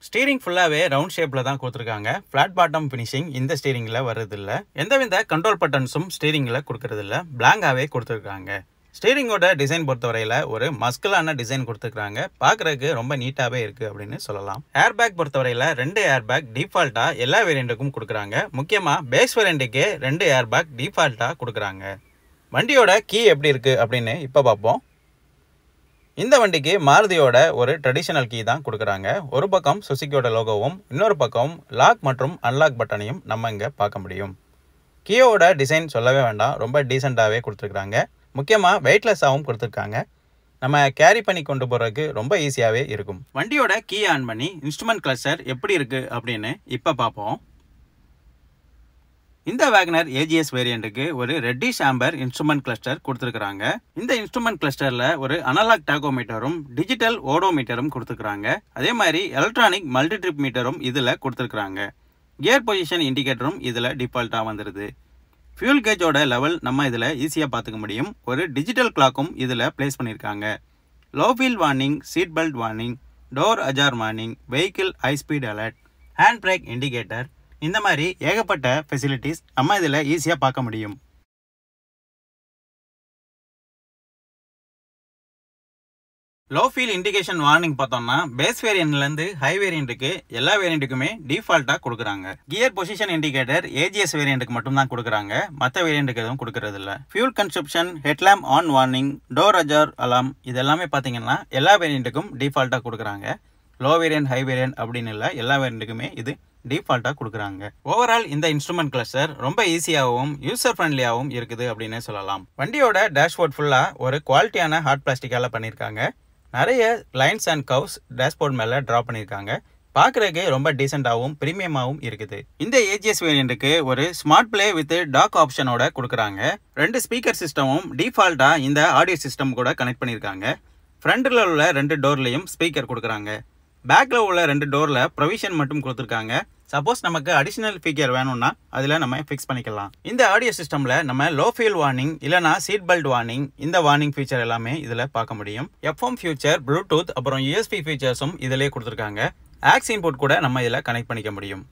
ஸ்டீரிங் ஃபுல்லாகவே ரவுண்ட் ஷேப்பில் தான் கொடுத்துருக்காங்க. ஃப்ளாட் பாட்டம் ஃபினிஷிங் இந்த ஸ்டீரிங்கில் வர்றதில்லை. எந்தவித கண்ட்ரோல் பட்டன்ஸும் ஸ்டீரிங்கில் கொடுக்கறதில்ல, பிளாங்காகவே கொடுத்துருக்காங்க. ஸ்டீரிங்கோட டிசைன் பொறுத்தவரையில் ஒரு மஸ்குலான டிசைன் கொடுத்துருக்காங்க. பார்க்குறதுக்கு ரொம்ப நீட்டாகவே இருக்குது அப்படின்னு சொல்லலாம். ஏர்பேக் பொறுத்தவரையில் 2 ஏர்பேக் டிஃபால்ட்டாக எல்லா வேரியண்ட்டுக்கும் கொடுக்குறாங்க. முக்கியமாக பேஸ் வேரியண்ட்டுக்கே 2 ஏர்பேக் டிஃபால்ட்டாக கொடுக்குறாங்க. வண்டியோட கீ எப்படி இருக்குது அப்படின்னு இப்போ பார்ப்போம். இந்த வண்டிக்கு மாருதியோட ஒரு ட்ரெடிஷனல் கீ தான் கொடுக்குறாங்க. ஒரு பக்கம் சுசுகியோட லோகோவும் இன்னொரு பக்கம் லாக் மற்றும் அன்லாக் பட்டனையும் நம்ம இங்கே பார்க்க முடியும். கீயோட டிசைன் சொல்லவே வேண்டாம், ரொம்ப டீசெண்டாகவே கொடுத்துருக்குறாங்க. முக்கியமாக வெயிட்லெஸ்ஸாகவும் கொடுத்துருக்காங்க. நம்ம கேரி பண்ணி கொண்டு போகிறதுக்கு ரொம்ப ஈஸியாகவே இருக்கும். வண்டியோட கீ ஆன் பண்ணி இன்ஸ்ட்ருமெண்ட் கிளஸ்டர் எப்படி இருக்குது அப்படின்னு இப்போ பார்ப்போம். இந்த வேகனர் ஏஜிஎஸ் வேரியண்ட்டுக்கு ஒரு ரெட்டிஷ் ஆம்பர் இன்ஸ்ட்ருமெண்ட் கிளஸ்டர் கொடுத்துருக்குறாங்க. இந்த இன்ஸ்ட்ருமெண்ட் கிளஸ்டரில் ஒரு அனலாக் டாகோமீட்டரும் டிஜிட்டல் ஓடோமீட்டரும் கொடுத்துருக்குறாங்க. அதே மாதிரி எலக்ட்ரானிக் மல்டி ட்ரிப் மீட்டரும் இதில் கொடுத்துருக்குறாங்க. கியர் பொசிஷன் இண்டிகேட்டரும் இதில் டிஃபால்ட்டாக வந்துடுது. ஃபியூல் கேஜோட லெவல் நம்ம இதில் ஈஸியாக பார்த்துக்க முடியும். ஒரு டிஜிட்டல் கிளாக்கும் இதில் பிளேஸ் பண்ணியிருக்காங்க. Low wheel warning, seat belt warning, door ajar warning, vehicle high speed alert, hand brake indicator, இந்த மாதிரி ஏகப்பட்ட ஃபெசிலிட்டிஸ் நம்ம இதில் ஈஸியாக பார்க்க முடியும். லோ ஃபீல் இண்டிகேஷன் வார்னிங் பார்த்தோம்னா பேஸ் வேரியன்ட்லேருந்து ஹை வேரியண்ட்டுக்கு எல்லா வேரியண்ட்டுக்குமே டிஃபால்ட்டாக கொடுக்குறாங்க. கியர் பொசிஷன் இண்டிகேட்டர் ஏஜிஎஸ் வேரியண்ட்டுக்கு மட்டும் தான் கொடுக்குறாங்க, மற்ற வேரியண்ட்டுக்கு எதுவும் கொடுக்கறது இல்லை. Fuel consumption, headlamp on warning, door ajar alarm இது எல்லாமே பார்த்தீங்கன்னா எல்லா வேரியண்ட்டுக்கும் டிஃபால்ட்டாக கொடுக்குறாங்க. லோ வேரியன்ட் ஹை வேரியன்ட் அப்படின்னு இல்லை, எல்லா வேரியண்ட்டுக்குமே இது டிஃபால்ட்டாக கொடுக்குறாங்க. ஓவரால் இந்த இன்ஸ்ட்ருமெண்ட் கிளஸ்டர் ரொம்ப ஈஸியாகவும் யூசர் ஃப்ரெண்ட்லியாகவும் இருக்குது அப்படின்னு சொல்லலாம். வண்டியோட டேஷ்போர்ட் ஃபுல்லாக ஒரு குவாலிட்டியான ஹார்ட் பிளாஸ்டிக்கால் பண்ணியிருக்காங்க. நிறைய லைன்ஸ் அண்ட் கவ்ஸ் டேஷ்போர்ட் மேலே ட்ரா பண்ணியிருக்காங்க. பார்க்குறதுக்கு ரொம்ப டீசெண்டாகவும் ப்ரீமியமாகவும் இருக்குது. இந்த ஏஜிஎஸ் வேரியண்ட்டுக்கு ஒரு ஸ்மார்ட் பிளே வித் டாக் ஆப்ஷனோட கொடுக்குறாங்க. 2 ஸ்பீக்கர் சிஸ்டமும் டிஃபால்ட்டாக இந்த ஆடியோ சிஸ்டம் கூட கனெக்ட் பண்ணியிருக்காங்க. ஃப்ரண்டில் உள்ள 2 டோர்லையும் ஸ்பீக்கர் கொடுக்குறாங்க. பேக்கில் உள்ள 2 டோரில் ப்ரொவிஷன் மட்டும் கொடுத்துருக்காங்க. சப்போஸ் நமக்கு அடிஷனல் ஃபீச்சர் வேணும்னா அதில் நம்ம ஃபிக்ஸ் பண்ணிக்கலாம். இந்த ஆடியோ சிஸ்டமில் நம்ம லோ ஃபியூல் வார்னிங் இல்லைனா சீட் பெல்ட் வார்னிங் இந்த வார்னிங் ஃபீச்சர் எல்லாமே இதில் பார்க்க முடியும். எஃப்எம் ஃபியூச்சர், ப்ளூடூத் அப்புறம் யூஎஸ்பி ஃபீச்சர்ஸும் இதிலே கொடுத்துருக்காங்க. ஆக்ஸ் இன்புட் கூட நம்ம இதில் கனெக்ட் பண்ணிக்க முடியும்.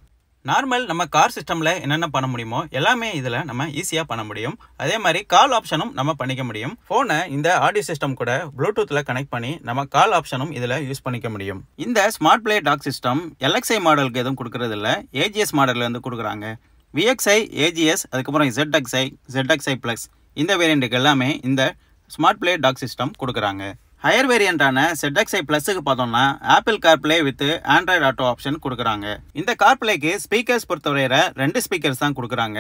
நார்மல் நம்ம கார் சிஸ்டமில் என்னென்ன பண்ண முடியுமோ எல்லாமே இதில் நம்ம ஈஸியாக பண்ண முடியும். அதே மாதிரி கால் ஆப்ஷனும் நம்ம பண்ணிக்க முடியும். ஃபோனை இந்த ஆடியோ சிஸ்டம் கூட ப்ளூடூத்தில் கனெக்ட் பண்ணி நம்ம கால் ஆப்ஷனும் இதில் யூஸ் பண்ணிக்க முடியும். இந்த smart play dock system LXi மாடலுக்கு எதுவும் கொடுக்கறது இல்லை, ஏஜிஎஸ் மாடலில் இருந்து கொடுக்குறாங்க. விஎக்ஸ்ஐ, ஏஜிஎஸ், அதுக்கப்புறம் ZXi, ZXi Plus இந்த வேரியண்ட்டுக்கு எல்லாமே இந்த ஸ்மார்ட் பிளே டாக் சிஸ்டம் கொடுக்குறாங்க. ஹையர் வேரியண்டான ZXi Plusக்கு பார்த்தோம்னா Apple CarPlay with Android Auto option கொடுக்குறாங்க. இந்த கார்பிளேக்கு ஸ்பீக்கர்ஸ் பொறுத்தவரையில 2 ஸ்பீக்கர்ஸ் தான் கொடுக்குறாங்க.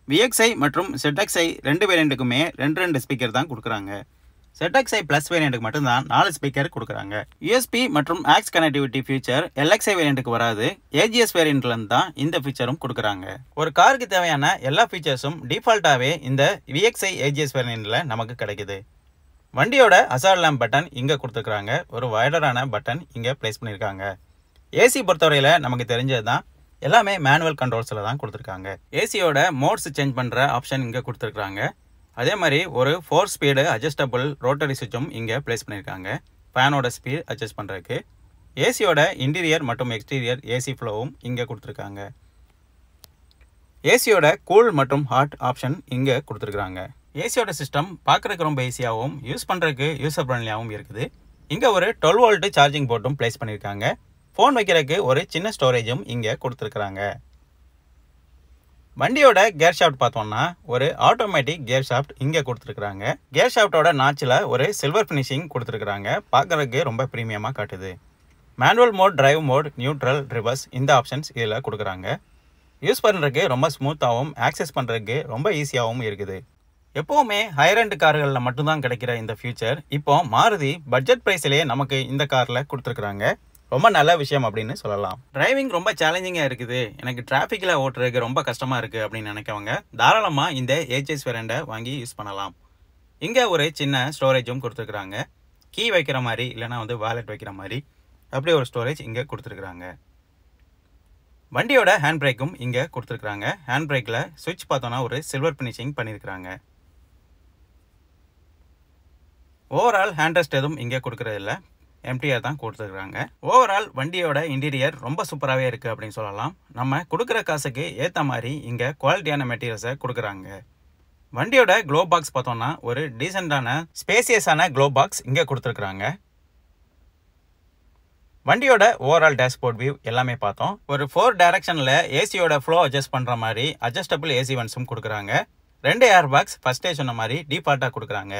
VXi மற்றும் ZXi 2 வேரியண்ட்டுக்குமே 2 ஸ்பீக்கர் தான் கொடுக்குறாங்க. ZXi Plus வேரியண்ட்டுக்கு மட்டும்தான் 4 ஸ்பீக்கர் கொடுக்குறாங்க. USB மற்றும் ஆக்ஸ் கனெக்டிவிட்டி ஃபீச்சர் LXi வேரியண்ட்டுக்கு வராது. AGS வேரியண்ட்லேருந்து தான் இந்த ஃபீச்சரும் கொடுக்குறாங்க. ஒரு காருக்கு தேவையான எல்லா ஃபீச்சர்ஸும் டிஃபால்ட்டாகவே இந்த VXi AGS வேரியண்ட்டில் நமக்கு கிடைக்குது. வண்டியோட அசார்ட் லேம்ப் பட்டன் இங்கே கொடுத்துருக்குறாங்க. ஒரு வைடரான பட்டன் இங்கே பிளேஸ் பண்ணியிருக்காங்க. ஏசி பொறுத்தவரையில் நமக்கு தெரிஞ்சது தான், எல்லாமே மேனுவல் கண்ட்ரோல்ஸில் தான் கொடுத்துருக்காங்க. ஏசியோட மோட்ஸ் சேஞ்ச் பண்ணுற ஆப்ஷன் இங்கே கொடுத்துருக்குறாங்க. அதே மாதிரி ஒரு 4 ஸ்பீடு அட்ஜஸ்டபிள் ரோட்டரி சுவிட்சும் இங்கே பிளேஸ் பண்ணியிருக்காங்க ஃபேனோட ஸ்பீட் அட்ஜஸ்ட் பண்ணுறதுக்கு. ஏசியோட இன்டீரியர் மற்றும் எக்ஸ்டீரியர் ஏசி ஃப்ளோவும் இங்கே கொடுத்துருக்காங்க. ஏசியோட கூல் மற்றும் ஹாட் ஆப்ஷன் இங்கே கொடுத்துருக்குறாங்க. ஏசியோட சிஸ்டம் பார்க்குறதுக்கு ரொம்ப ஈஸியாகவும் யூஸ் பண்ணுறதுக்கு யூசர் ஃப்ரெண்ட்லியாகவும் இருக்குது. இங்கே ஒரு 12 வோல்ட் சார்ஜிங் போர்ட்டும் பிளேஸ் பண்ணியிருக்காங்க. ஃபோன் வைக்கிறதுக்கு ஒரு சின்ன ஸ்டோரேஜும் இங்கே கொடுத்துருக்குறாங்க. வண்டியோட கியர் ஷாஃப்ட் பார்த்தோம்னா ஒரு ஆட்டோமேட்டிக் கியர் ஷாஃப்ட் இங்கே கொடுத்துருக்குறாங்க. கியர் ஷாஃப்டோட நாச்சில் ஒரு சில்வர் ஃபினிஷிங் கொடுத்துருக்குறாங்க. பார்க்குறதுக்கு ரொம்ப ப்ரீமியமாக காட்டுது. Manual mode, drive mode, neutral, reverse இந்த ஆப்ஷன்ஸ் இதில் கொடுக்குறாங்க. யூஸ் பண்ணுறதுக்கு ரொம்ப ஸ்மூத்தாகவும் ஆக்சஸ் பண்ணுறதுக்கு ரொம்ப ஈஸியாகவும் இருக்குது. எப்போவுமே ஹையர் எண்ட் கார்களில் மட்டும்தான் கிடைக்கிற இந்த ஃபியூச்சர் இப்போ மாருதி பட்ஜெட் ப்ரைஸ்லேயே நமக்கு இந்த காரில் கொடுத்துருக்குறாங்க. ரொம்ப நல்ல விஷயம் அப்படின்னு சொல்லலாம். டிரைவிங் ரொம்ப சேலஞ்சிங்காக இருக்குது, எனக்கு டிராஃபிக்கில் ஓட்டுறதுக்கு ரொம்ப கஷ்டமாக இருக்குது அப்படின்னு நினைக்கவங்க தாராளமாக இந்த ஏஜஸ் வேரியண்ட்டை வாங்கி யூஸ் பண்ணலாம். இங்கே ஒரு சின்ன ஸ்டோரேஜும் கொடுத்துருக்குறாங்க. கீ வைக்கிற மாதிரி இல்லைனா வாலெட் வைக்கிற மாதிரி அப்படி ஒரு ஸ்டோரேஜ் இங்கே கொடுத்துருக்குறாங்க. வண்டியோட ஹேண்ட் பிரேக்கும் இங்கே கொடுத்துருக்குறாங்க. ஹேண்ட் பிரேக்கில் சுவிட்ச் பார்த்தோன்னா ஒரு சில்வர் ஃபினிஷிங் பண்ணியிருக்கிறாங்க. ஓவரால் ஹேண்ட் ரெஸ்ட் எதுவும் இங்கே கொடுக்குறதில்ல, எம்டிஆர் தான் கொடுத்துருக்குறாங்க. ஓவரால் வண்டியோட இன்டீரியர் ரொம்ப சூப்பராகவே இருக்குது அப்படின்னு சொல்லலாம். நம்ம கொடுக்குற காசுக்கு ஏற்ற மாதிரி இங்கே குவாலிட்டியான மெட்டீரியல்ஸை கொடுக்குறாங்க. வண்டியோட க்ளோ பாக்ஸ் பார்த்தோம்னா ஒரு டீசெண்டான ஸ்பேசியஸான க்ளோ பாக்ஸ் இங்கே கொடுத்துருக்குறாங்க. வண்டியோட ஓவரால் டேஷ்போர்ட் வியூ எல்லாமே பார்த்தோம். ஒரு 4 டைரக்ஷனில் ஏசியோட ஃப்ளோ அட்ஜஸ்ட் பண்ணுற மாதிரி அட்ஜஸ்டபிள் ஏசி வென்ட்ஸும் கொடுக்குறாங்க. 2 ஏர் பேக்ஸ் ஃபர்ஸ்டே சொன்ன மாதிரி டிஃபால்ட்டாக கொடுக்குறாங்க.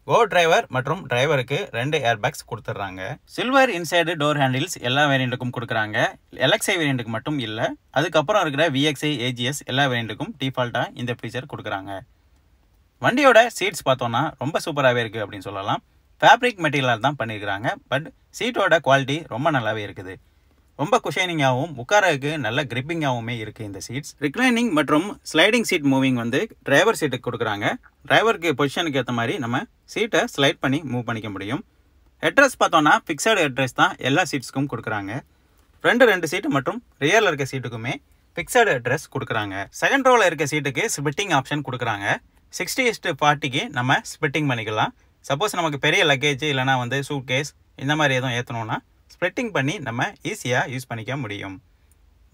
கோ டிரைவர் மற்றும் டிரைவருக்கு 2 ஏர் பேக்ஸ் கொடுத்துட்றாங்க. சில்வர் இன்சைடு டோர் ஹேண்டில்ஸ் எல்லா வேரியண்ட்டுக்கும் கொடுக்குறாங்க. எல்எக்ஸ்ஐ வேரியண்ட்டுக்கு மட்டும் இல்லை, அதுக்கப்புறம் இருக்கிற விஎக்ஸ்ஐ, ஏஜிஎஸ் எல்லா வேரியண்ட்டுக்கும் டிஃபால்ட்டாக இந்த ஃபீச்சர் கொடுக்குறாங்க. வண்டியோட சீட்ஸ் பார்த்தோன்னா ரொம்ப சூப்பராகவே இருக்குது அப்படின்னு சொல்லலாம். ஃபேப்ரிக் மெட்டீரியலாக தான் பண்ணியிருக்கிறாங்க. பட் சீட்டோட குவாலிட்டி ரொம்ப நல்லாவே இருக்குது. ரொம்ப குஷனிங்காகவும் உட்காரதுக்கு நல்ல கிரிப்பிங்காகவுமே இருக்குது இந்த சீட்ஸ். ரிக்ளைனிங் மற்றும் ஸ்லைடிங் சீட் மூவிங் டிரைவர் சீட்டுக்கு கொடுக்குறாங்க. டிரைவருக்கு பொசிஷனுக்கு ஏற்ற மாதிரி நம்ம சீட்டை ஸ்லைட் பண்ணி மூவ் பண்ணிக்க முடியும். ஹெட்ரெஸ் பார்த்தோன்னா ஃபிக்ஸடு ஹெட்ரெஸ் தான் எல்லா சீட்ஸ்க்கும் கொடுக்குறாங்க. ஃப்ரண்ட் 2 சீட்டு மற்றும் ரியரில் இருக்க சீட்டுக்குமே ஃபிக்ஸடு ஹெட்ரெஸ் கொடுக்குறாங்க. செகண்ட் ரோவில் இருக்க சீட்டுக்கு ஸ்பிட்டிங் ஆப்ஷன் கொடுக்குறாங்க. 60:40க்கு நம்ம ஸ்பிட்டிங் பண்ணிக்கலாம். சப்போஸ் நமக்கு பெரிய லக்கேஜ் இல்லைனா சூட் கேஸ் இந்த மாதிரி எதுவும் ஏற்றணும்னா ஸ்ப்ளிட்டிங் பண்ணி நம்ம ஈஸியாக யூஸ் பண்ணிக்க முடியும்.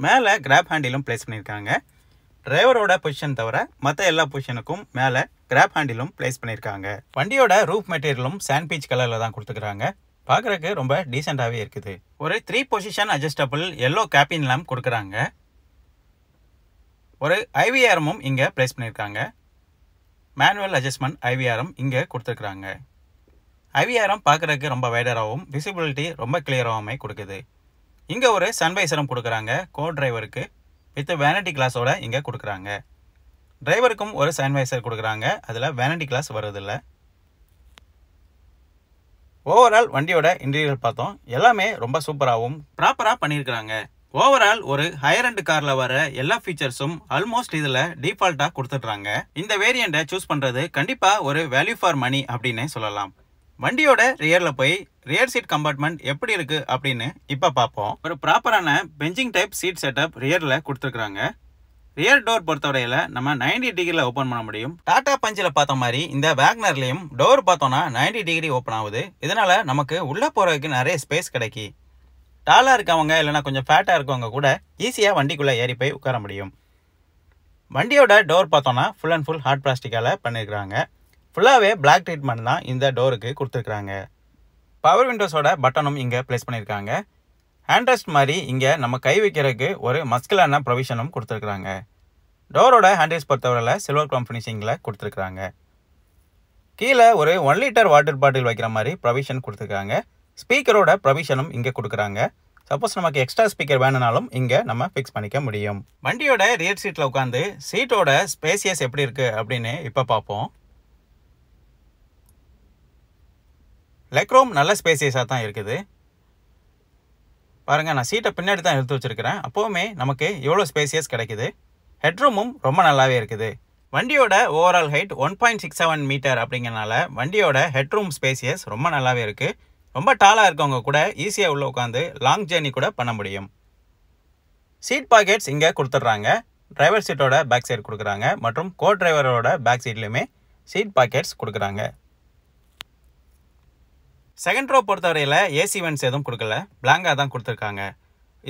மேலே கிராப் ஹேண்டிலும் பிளேஸ் பண்ணியிருக்காங்க. டிரைவரோட பொசிஷன் தவிர மற்ற எல்லா பொசிஷனுக்கும் மேலே கிராப் ஹேண்டிலும் பிளேஸ் பண்ணியிருக்காங்க. வண்டியோட ரூஃப் மெட்டீரியலும் சாண்ட் பீச் கலரில் தான் கொடுத்துக்கிறாங்க. பார்க்குறதுக்கு ரொம்ப டீசெண்டாகவே இருக்குது. ஒரு 3 position adjustable yellow cabin lamp கொடுக்குறாங்க. ஒரு ஐவிஆர்எம்மும் இங்கே பிளேஸ் பண்ணியிருக்காங்க. மேனுவல் அட்ஜஸ்ட்மெண்ட் ஐவிஆர்எம் இங்கே கொடுத்துருக்குறாங்க. ஐவிஆர்எம் பார்க்குறதுக்கு ரொம்ப வைடராகவும் விசிபிலிட்டி ரொம்ப கிளியராகவுமே கொடுக்குது. இங்கே ஒரு சன்வைசரும் கொடுக்குறாங்க. கோ டிரைவருக்கு வித் வேனிட்டி கிளாஸோட இங்கே கொடுக்குறாங்க. டிரைவருக்கும் ஒரு சன்வைசர் கொடுக்குறாங்க. அதில் வேனிட்டி கிளாஸ் வருதில்லை. ஓவரால் வண்டியோட இன்டீரியர் பார்த்தோம். எல்லாமே ரொம்ப சூப்பராகவும் ப்ராப்பராக பண்ணியிருக்கிறாங்க. ஓவரால் ஒரு ஹையர் எண்ட் காரில் வர எல்லா ஃபீச்சர்ஸும் ஆல்மோஸ்ட் இதில் டிஃபால்ட்டாக கொடுத்துட்றாங்க. இந்த வேரியண்ட்டை சூஸ் பண்ணுறது கண்டிப்பாக ஒரு வேல்யூ ஃபார் மணி அப்படின்னே சொல்லலாம். வண்டியோட ரியரில் போய் ரியர் சீட் கம்பார்ட்மெண்ட் எப்படி இருக்குது அப்படின்னு இப்போ பார்ப்போம். ஒரு ப்ராப்பரான பெஞ்சிங் டைப் சீட் செட்டப் ரியரில் கொடுத்துருக்குறாங்க. ரியர் டோர் பொறுத்தவரையில் நம்ம 90 டிகிரியில் ஓப்பன் பண்ண முடியும். டாடா பஞ்சில் பார்த்த மாதிரி இந்த வேக்னர்லேயும் டோர் பார்த்தோன்னா 90 டிகிரி ஓப்பன் ஆகுது. இதனால் நமக்கு உள்ளே போகிறதுக்கு நிறைய ஸ்பேஸ் கிடைக்கி. டாலாக இருக்கவங்க இல்லைனா கொஞ்சம் ஃபேட்டாக இருக்கவங்க கூட ஈஸியாக வண்டிக்குள்ளே ஏறி போய் உட்கார முடியும். வண்டியோட டோர் பார்த்தோன்னா ஃபுல் அண்ட் ஃபுல் ஹார்ட் பிளாஸ்டிக்கால் பண்ணியிருக்கிறாங்க. ஃபுல்லாகவே பிளாக் ட்ரீட்மெண்ட் தான் இந்த டோருக்கு கொடுத்துருக்குறாங்க. பவர் விண்டோஸோட பட்டனும் இங்கே ப்ளேஸ் பண்ணியிருக்காங்க. ஹேண்ட் ரெஸ்ட் மாதிரி இங்கே நம்ம கை வைக்கிறதுக்கு ஒரு மஸ்குலான ப்ரொவிஷனும் கொடுத்துருக்குறாங்க. டோரோட ஹேண்டில்ஸ் பொறுத்தவரையில் சில்வர் க்ரோம் ஃபினிஷிங்கில் கொடுத்துருக்குறாங்க. கீழே ஒரு 1 லிட்டர் வாட்டர் பாட்டில் வைக்கிற மாதிரி ப்ரொவிஷன் கொடுத்துருக்காங்க. ஸ்பீக்கரோட ப்ரொவிஷனும் இங்கே கொடுக்குறாங்க. சப்போஸ் நமக்கு எக்ஸ்ட்ரா ஸ்பீக்கர் வேணுனாலும் இங்கே நம்ம ஃபிக்ஸ் பண்ணிக்க முடியும். வண்டியோட ரியர் சீட்டில் உட்காந்து சீட்டோட ஸ்பேசியஸ் எப்படி இருக்குது அப்படின்னு இப்போ பார்ப்போம். லெக்ரோம் நல்ல ஸ்பேசியஸாக தான் இருக்குது. பாருங்கள், நான் சீட்டை பின்னாடி தான் எடுத்து வச்சுருக்கிறேன். அப்போவுமே நமக்கு எவ்வளோ ஸ்பேசியஸ் கிடைக்குது. ஹெட்ரூமும் ரொம்ப நல்லாவே இருக்குது. வண்டியோட ஓவரால் ஹைட் 1.67 மீட்டர் அப்படிங்கிறனால வண்டியோட ஹெட்ரூம் ஸ்பேசியஸ் ரொம்ப நல்லாவே இருக்குது. ரொம்ப டாலாக இருக்கவங்க கூட ஈஸியாக உள்ளே உட்காந்து லாங் ஜேர்னி கூட பண்ண முடியும். சீட் பாக்கெட்ஸ் இங்கே கொடுத்துட்றாங்க. டிரைவர் சீட்டோட பேக் சைடு கொடுக்குறாங்க மற்றும் கோ டிரைவரோட பேக் சீட்லையுமே சீட் பாக்கெட்ஸ் கொடுக்குறாங்க. செகண்ட் ரோ பொறுத்தவரையில் ஏசி வென்ட்ஸ் எதுவும் கொடுக்கல, பிளாங்காக தான் கொடுத்துருக்காங்க.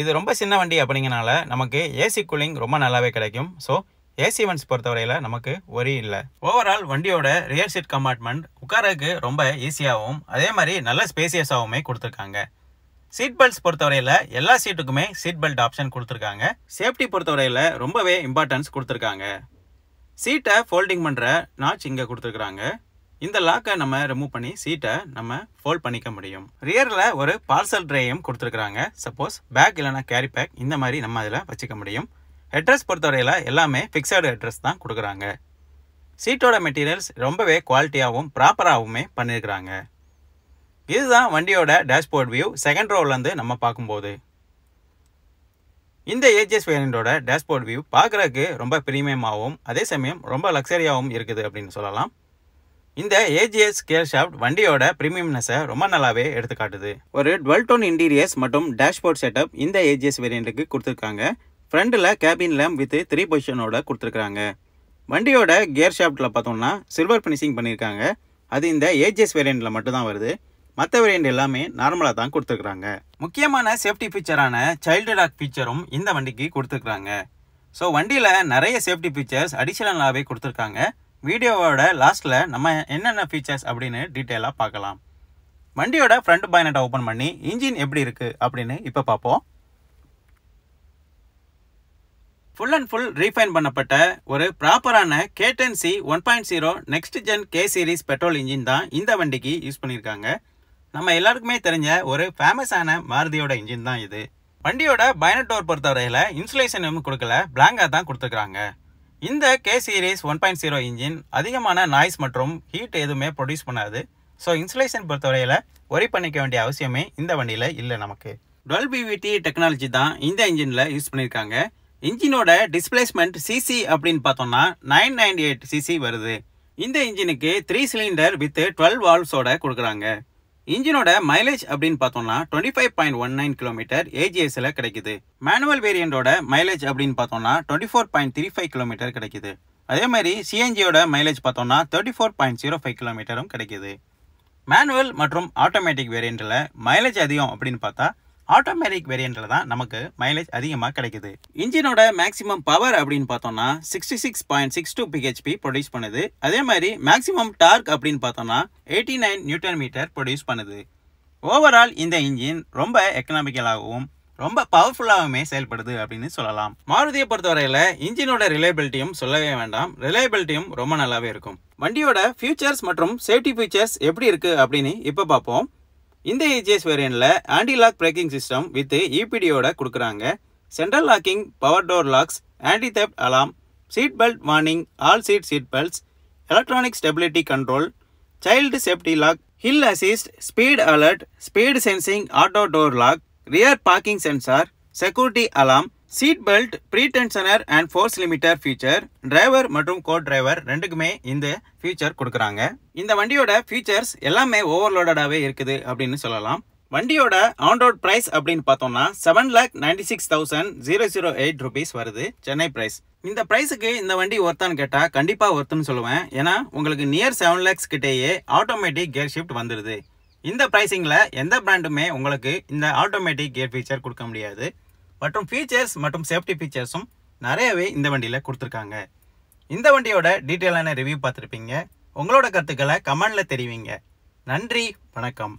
இது ரொம்ப சின்ன வண்டி அப்படிங்கிறனால நமக்கு ஏசி கூலிங் ரொம்ப நல்லாவே கிடைக்கும். ஸோ ஏசி வென்ட்ஸ் பொறுத்தவரையில் நமக்கு ஒரே இல்லை. ஓவரால் வண்டியோட ரியர் சீட் கம்பார்ட்மெண்ட் உட்காரக்கு ரொம்ப ஈஸியாகவும் அதே மாதிரி நல்ல ஸ்பேசியஸாகவுமே கொடுத்துருக்காங்க. சீட் பெல்ட்ஸ் பொறுத்தவரையில் எல்லா சீட்டுக்குமே சீட் பெல்ட் ஆப்ஷன் கொடுத்துருக்காங்க. சேஃப்டி பொறுத்தவரையில் ரொம்பவே இம்பார்ட்டன்ஸ் கொடுத்துருக்காங்க. சீட்டை ஃபோல்டிங் பண்ணுற நாச் இங்கே கொடுத்துருக்குறாங்க. இந்த லாக்கை நம்ம ரிமூவ் பண்ணி சீட்டை நம்ம ஃபோல்ட் பண்ணிக்க முடியும். ரியரில் ஒரு பார்சல் ட்ரேயும் கொடுத்துருக்குறாங்க. சப்போஸ் பேக் இல்லைனா கேரி பேக் இந்த மாதிரி நம்ம அதில் வச்சுக்க முடியும். ஹெட்ரஸ் பொறுத்தவரையில் எல்லாமே ஃபிக்ஸடு ஹெட்ரஸ் தான் கொடுக்குறாங்க. சீட்டோட மெட்டீரியல்ஸ் ரொம்பவே குவாலிட்டியாகவும் ப்ராப்பராகவுமே பண்ணியிருக்கிறாங்க. இதுதான் வண்டியோட டேஷ்போர்ட் வியூ செகண்ட் ரோவ்லேருந்து நம்ம பார்க்கும்போது. இந்த ஏஜிஎஸ் வேரியண்டோட டேஷ்போர்ட் வியூ பார்க்குறதுக்கு ரொம்ப ப்ரீமியமாகவும் அதே சமயம் ரொம்ப லக்ஸரியாகவும் இருக்குது அப்படின்னு சொல்லலாம். இந்த ஏஜிஎஸ் கியர் ஷாஃப்ட் வண்டியோட ப்ரீமியம்னஸை ரொம்ப நல்லாவே எடுத்து காட்டுது. ஒரு 12 டோன் இன்டீரியர்ஸ் மற்றும் டேஷ்போர்ட் செட்டப் இந்த ஏஜிஎஸ் வேரியண்ட்டுக்கு கொடுத்துருக்காங்க. ஃப்ரண்டில் கேபின் லேம்ப் வித் 3 பொசிஷனோட கொடுத்துருக்காங்க. வண்டியோட கியர் ஷாஃப்ட்டில் பார்த்தோம்னா சில்வர் ஃபினிஷிங் பண்ணியிருக்காங்க. அது இந்த ஏஜிஎஸ் வேரியண்ட்டில் மட்டும்தான் வருது. மற்ற வேரியண்ட் எல்லாமே நார்மலாக தான் கொடுத்துருக்குறாங்க. முக்கியமான சேஃப்டி ஃபீச்சரான சைல்டு லாக் ஃபீச்சரும் இந்த வண்டிக்கு கொடுத்துருக்குறாங்க. ஸோ வண்டியில் நிறைய சேஃப்டி ஃபீச்சர்ஸ் அடிஷனலாகவே கொடுத்துருக்காங்க. வீடியோவோட லாஸ்ட்டில் நம்ம என்னென்ன ஃபீச்சர்ஸ் அப்படின்னு டீட்டெயிலாக பார்க்கலாம். வண்டியோட ஃப்ரண்ட் பாய்னட்டை ஓப்பன் பண்ணி இன்ஜின் எப்படி இருக்குது அப்படின்னு இப்போ பார்ப்போம். ஃபுல் அண்ட் ஃபுல் ரீஃபைன் பண்ணப்பட்ட ஒரு ப்ராப்பரான K10C 1.0 next gen K series petrol engine தான் இந்த வண்டிக்கு யூஸ் பண்ணியிருக்காங்க. நம்ம எல்லாருக்குமே தெரிஞ்ச ஒரு ஃபேமஸான மாருதியோட இன்ஜின் தான் இது. வண்டியோட பைனட் டோர் பொறுத்தவரையில் இன்சுலேஷன் எதுவும் கொடுக்கல, பிளாங்காக தான் கொடுத்துருக்காங்க. இந்த K சீரிஸ் 1.0 இன்ஜின் அதிகமான நாய்ஸ் மற்றும் ஹீட் எதுவுமே ப்ரொடியூஸ் பண்ணாது. ஸோ இன்சுலேஷன் பொறுத்தவரையில் ஒரி பண்ணிக்க வேண்டிய அவசியமே இந்த வண்டியில் இல்லை. நமக்கு 12 BVT டெக்னாலஜி தான் இந்த இன்ஜினில் யூஸ் பண்ணியிருக்காங்க. இன்ஜினோட டிஸ்பிளேஸ்மெண்ட் சிசி அப்படின்னு பார்த்தோம்னா 998 சிசி வருது. இந்த இன்ஜினுக்கு 3 சிலிண்டர் வித் 12 வால்வ்ஸோட கொடுக்குறாங்க. இன்ஜினோட மைலேஜ் அப்படின்னு பார்த்தோம்னா 25.19 கிலோமீட்டர் ஏஜிஎஸ்ல கிடைக்குது. மேனுவல் வேரியண்டோட மைலேஜ் அப்படின்னு பார்த்தோம்னா 24.35 கிலோமீட்டர் கிடைக்குது. அதே மாதிரி சிஎன்ஜியோட மைலேஜ் பார்த்தோம்னா 34.05 கிலோமீட்டரும் கிடைக்குது. மேனுவல் மற்றும் ஆட்டோமேட்டிக் வேரியண்ட்டில் மைலேஜ் அதிகம் அப்படின்னு பார்த்தா ஆட்டோமேட்டிக் வேரியண்ட்டில் தான் நமக்கு மைலேஜ் அதிகமாக கிடைக்குது. இன்ஜினோட மேக்ஸிமம் பவர் அப்படின்னு பார்த்தோம்னா 66.62 பிஹெச்பி ப்ரொடியூஸ் பண்ணுது. அதே மாதிரி மேக்ஸிமம் டார்க் அப்படின்னு பார்த்தோம்னா 89 நியூட்டன் மீட்டர் ப்ரொடியூஸ் பண்ணுது. ஓவரால் இந்த இன்ஜின் ரொம்ப எக்கனாமிக்கலாகவும் ரொம்ப பவர்ஃபுல்லாகவுமே செயல்படுது அப்படின்னு சொல்லலாம். மாருதியை பொறுத்தவரையில் இன்ஜினோட ரிலையபிலிட்டியும் சொல்லவே வேண்டாம், ரிலையபிலிட்டியும் ரொம்ப நல்லாவே இருக்கும். வண்டியோட ஃபியூச்சர்ஸ் மற்றும் சேஃப்டி ஃபீச்சர்ஸ் எப்படி இருக்குது அப்படின்னு இப்போ பார்ப்போம். இந்த ஏஜிஎஸ் வேரியண்ட்ல anti lock braking system with இபிடியோட கொடுக்குறாங்க. Central locking, power door locks, anti theft alarm, seat belt warning, all seat belts, electronic stability control, child safety lock, hill assist, speed alert, speed sensing, auto door lock, rear parking sensor, security alarm, seat belt, pretensioner and force limiter feature, driver மற்றும் co driver ரெண்டுக்குமே இந்த feature கொடுக்குறாங்க. இந்த வண்டியோட features எல்லாமே ஓவர்லோடடாகவே இருக்குது அப்படின்னு சொல்லலாம். வண்டியோட ஆன் ரோட் ப்ரைஸ் அப்படின்னு பார்த்தோம்னா 7,96,008 rupees வருது சென்னை ப்ரைஸ். இந்த ப்ரைஸுக்கு இந்த வண்டி ஒர்த்தான்னு கேட்டால் கண்டிப்பாக ஒர்த்துன்னு சொல்லுவேன். ஏன்னா உங்களுக்கு நியர் 7 lakhs கிட்டேயே ஆட்டோமேட்டிக் கியர் ஷிஃப்ட் வந்துடுது. இந்த ப்ரைஸிங்கில் எந்த பிராண்டுமே உங்களுக்கு இந்த ஆட்டோமேட்டிக் கியர் ஃபீச்சர் கொடுக்க முடியாது. மற்றும் ஃபீச்சர்ஸ் மற்றும் சேஃப்டி ஃபீச்சர்ஸும் நிறையவே இந்த வண்டியில் கொடுத்துருக்காங்க. இந்த வண்டியோட டீட்டெயிலான ரிவ்யூ பார்த்துருப்பீங்க. உங்களோட கருத்துக்களை கமெண்டில் தெரிவிங்க. நன்றி, வணக்கம்.